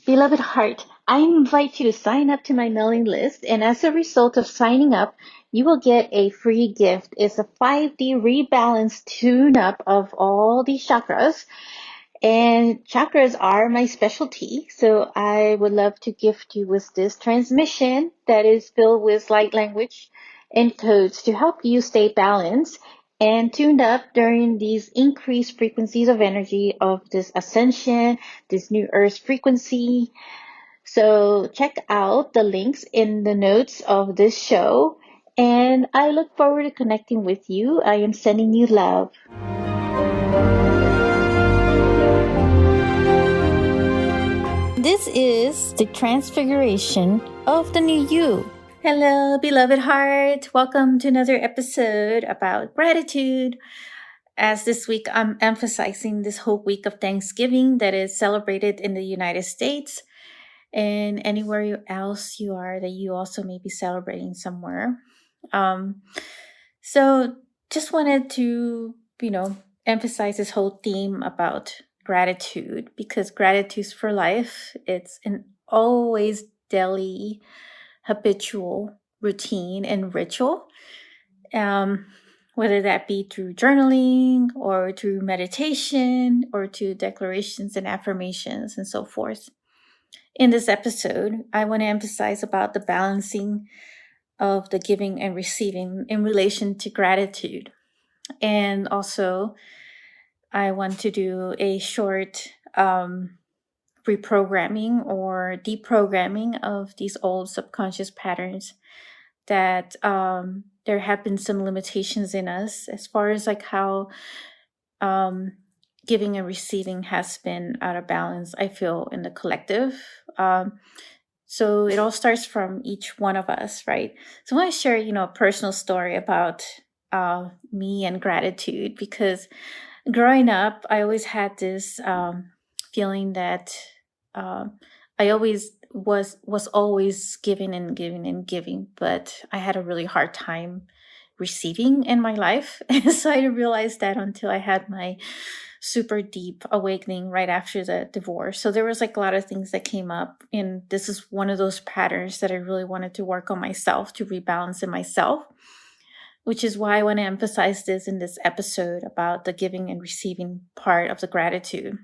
Beloved heart, I invite you to sign up to my mailing list, and as a result of signing up, you will get a free gift. It's a 5D rebalance tune up of all these chakras, and chakras are my specialty. So I would love to gift you with this transmission that is filled with light language and codes to help you stay balanced and tuned up during these increased frequencies of energy of this ascension, this new earth frequency. So check out the links in the notes of this show. And I look forward to connecting with you. I am sending you love. This is the transfiguration of the new you. Hello, beloved heart. Welcome to another episode about gratitude. As this week, I'm emphasizing this whole week of Thanksgiving that is celebrated in the United States and anywhere else you are that you also may be celebrating somewhere. So just wanted to, emphasize this whole theme about gratitude because gratitude's for life. It's an always daily, habitual routine and ritual. Whether that be through journaling or through meditation or to declarations and affirmations and so forth. In this episode, I want to emphasize about the balancing of the giving and receiving in relation to gratitude. And also, I want to do a short reprogramming or deprogramming of these old subconscious patterns that there have been some limitations in us as far as like how giving and receiving has been out of balance, I feel, in the collective. So it all starts from each one of us, right? So I want to share, a personal story about me and gratitude because growing up, I always had this feeling that I always was always giving and giving and giving, but I had a really hard time receiving in my life. And so I didn't realize that until I had my super deep awakening right after the divorce. So there was like a lot of things that came up, and this is one of those patterns that I really wanted to work on myself to rebalance in myself, which is why I want to emphasize this in this episode about the giving and receiving part of the gratitude.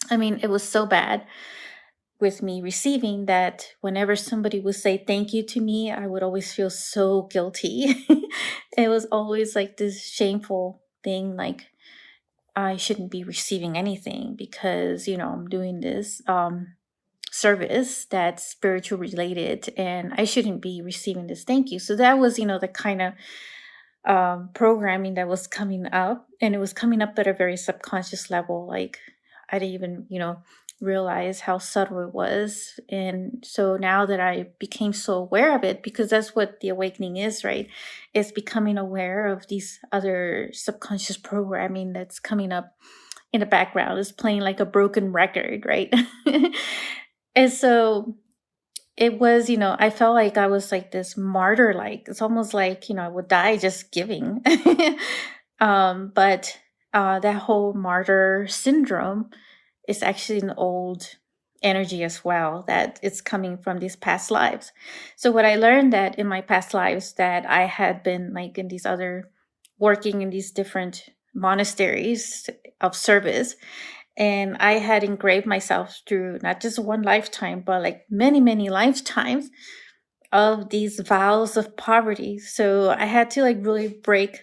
I mean, it was so bad with me receiving that whenever somebody would say thank you to me, I would always feel so guilty. It was always like this shameful thing, like I shouldn't be receiving anything because, I'm doing this service that's spiritual related and I shouldn't be receiving this thank you. So that was, the kind of programming that was coming up, and it was coming up at a very subconscious level. Like I didn't even, realize how subtle it was. And so now that I became so aware of it, because that's what the awakening is, right? It's becoming aware of these other subconscious programming that's coming up in the background. It's playing like a broken record, right? And so it was, I felt like I was like this martyr, like it's almost like, I would die just giving. But that whole martyr syndrome is actually an old energy as well, that it's coming from these past lives. So what I learned that in my past lives that I had been like in these other, working in these different monasteries of service, and I had engraved myself through not just one lifetime, but like many, many lifetimes of these vows of poverty. So I had to like really break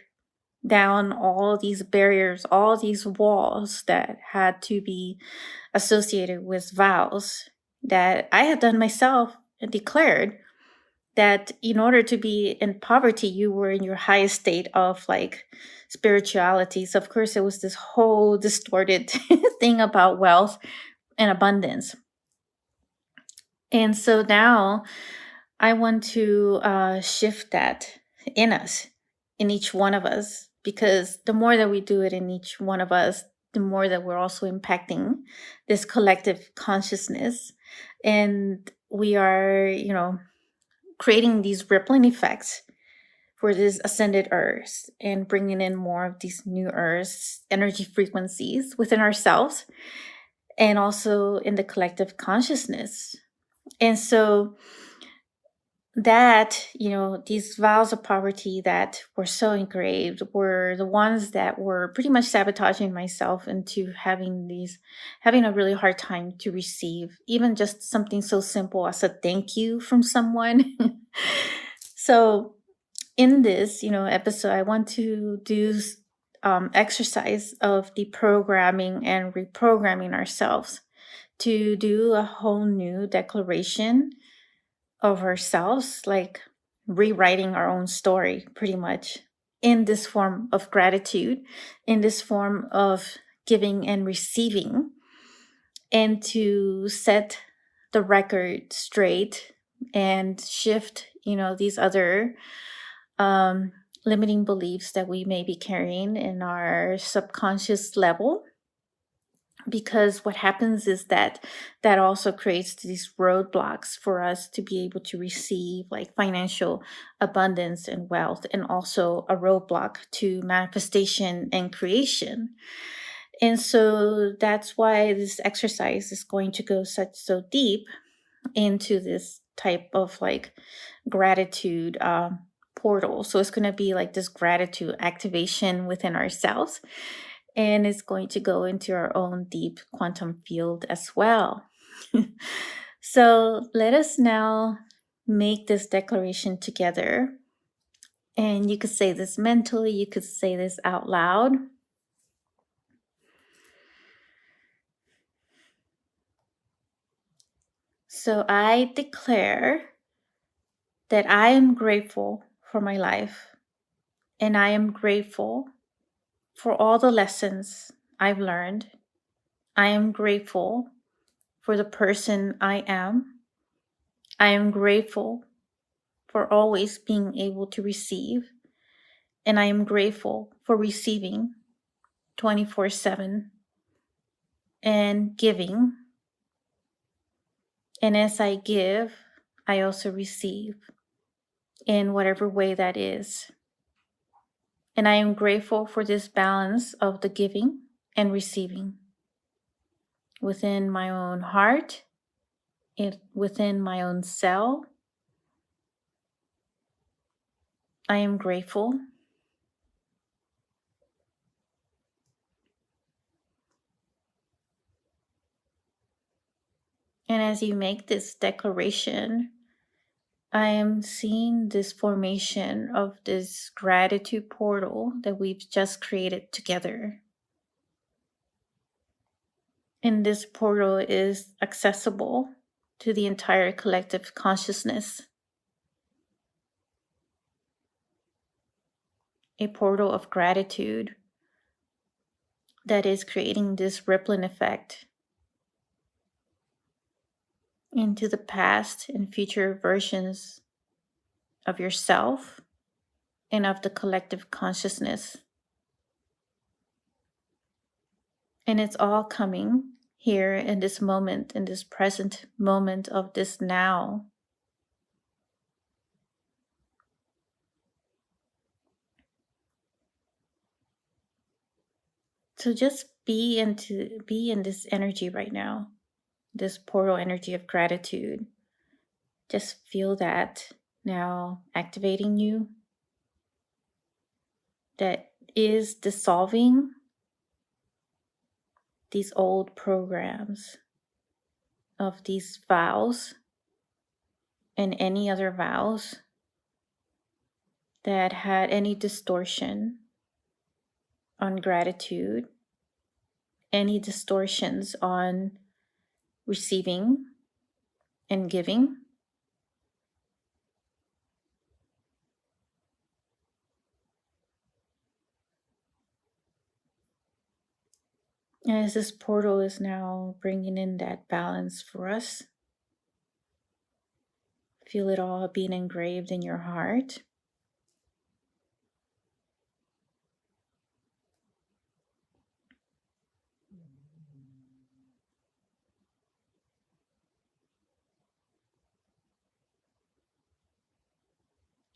down all these barriers, all these walls that had to be associated with vows that I had done myself and declared that in order to be in poverty, you were in your highest state of like spirituality. So of course, it was this whole distorted thing about wealth and abundance. And so now I want to shift that in us, in each one of us, because the more that we do it in each one of us, the more that we're also impacting this collective consciousness. And we are, creating these rippling effects for this ascended earth and bringing in more of these new earths energy frequencies within ourselves. and also in the collective consciousness. And so that, these vows of poverty that were so engraved were the ones that were pretty much sabotaging myself into having a really hard time to receive even just something so simple as a thank you from someone. So in this, episode, I want to do exercise of deprogramming and reprogramming ourselves to do a whole new declaration of ourselves, like rewriting our own story, pretty much, in this form of gratitude, in this form of giving and receiving, and to set the record straight and shift, these other limiting beliefs that we may be carrying in our subconscious level. Because what happens is that also creates these roadblocks for us to be able to receive like financial abundance and wealth, and also a roadblock to manifestation and creation. And so that's why this exercise is going to go so deep into this type of like gratitude portal. So it's going to be like this gratitude activation within ourselves, and it's going to go into our own deep quantum field as well. So let us now make this declaration together. And you could say this mentally, you could say this out loud. So I declare that I am grateful for my life, and I am grateful for all the lessons I've learned. I am grateful for the person I am. I am grateful for always being able to receive, and I am grateful for receiving 24/7 and giving. And as I give, I also receive in whatever way that is. And I am grateful for this balance of the giving and receiving within my own heart, within my own cell. I am grateful. And as you make this declaration, I am seeing this formation of this gratitude portal that we've just created together. And this portal is accessible to the entire collective consciousness. A portal of gratitude that is creating this rippling effect into the past and future versions of yourself and of the collective consciousness. And it's all coming here in this moment, in this present moment of this now. So just be in this energy right now, this portal energy of gratitude. Just feel that now activating you, that is dissolving these old programs of these vows and any other vows that had any distortion on gratitude, any distortions on receiving and giving. And as this portal is now bringing in that balance for us, feel it all being engraved in your heart.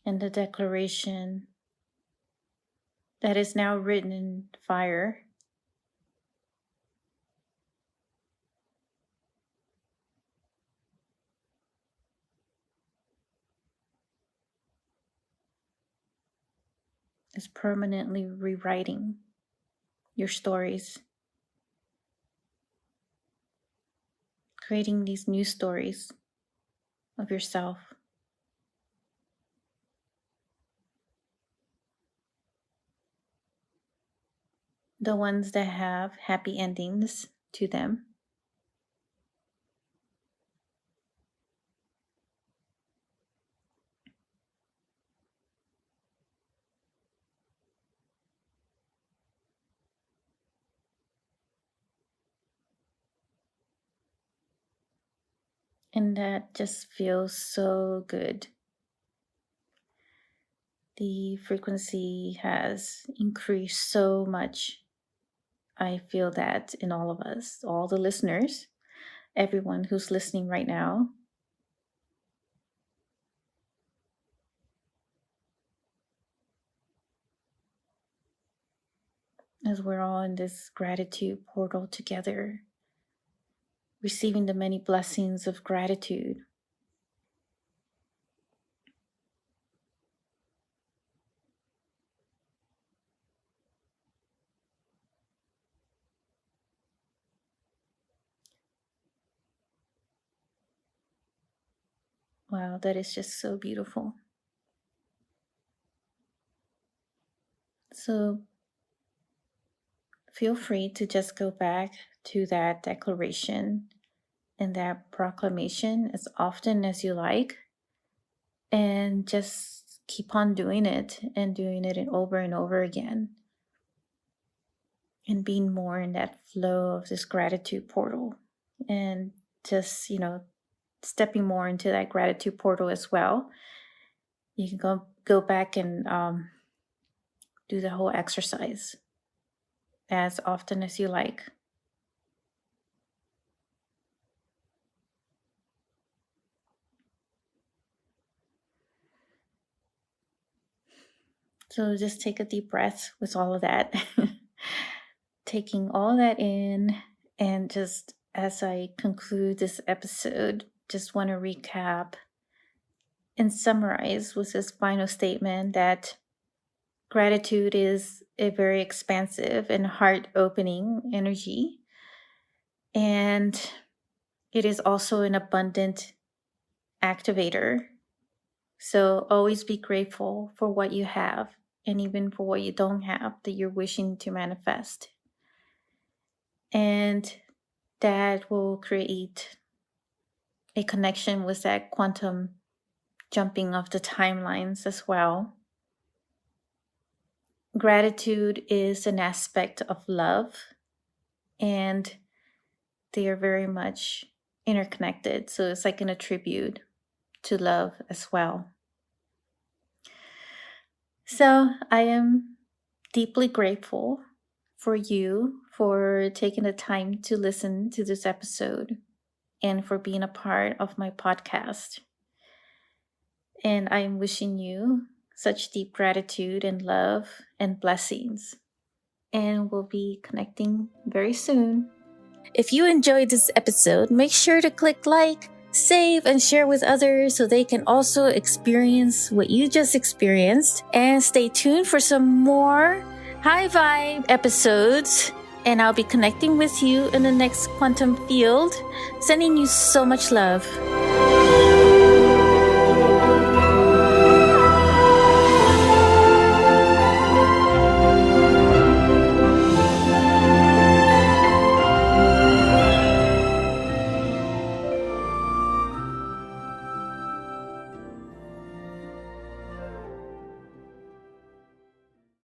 And the declaration that is now written in fire is permanently rewriting your stories, creating these new stories of yourself. The ones that have happy endings to them. And that just feels so good. The frequency has increased so much. I feel that in all of us, all the listeners, everyone who's listening right now. As we're all in this gratitude portal together, receiving the many blessings of gratitude. Wow, that is just so beautiful. So feel free to just go back to that declaration and that proclamation as often as you like, and just keep on doing it over and over again, and being more in that flow of this gratitude portal, and just stepping more into that gratitude portal as well. You can go back and do the whole exercise as often as you like. So just take a deep breath with all of that. Taking all that in, and just as I conclude this episode, just want to recap and summarize with this final statement that gratitude is a very expansive and heart-opening energy, and it is also an abundant activator. So always be grateful for what you have, and even for what you don't have that you're wishing to manifest. And that will create a connection with that quantum jumping of the timelines as well. Gratitude is an aspect of love, and they are very much interconnected. So it's like an attribute to love as well. So I am deeply grateful for you for taking the time to listen to this episode and for being a part of my podcast. And I'm wishing you such deep gratitude and love and blessings. And we'll be connecting very soon. If you enjoyed this episode, make sure to click like, save, and share with others so they can also experience what you just experienced. And stay tuned for some more high vibe episodes. And I'll be connecting with you in the next quantum field. Sending you so much love.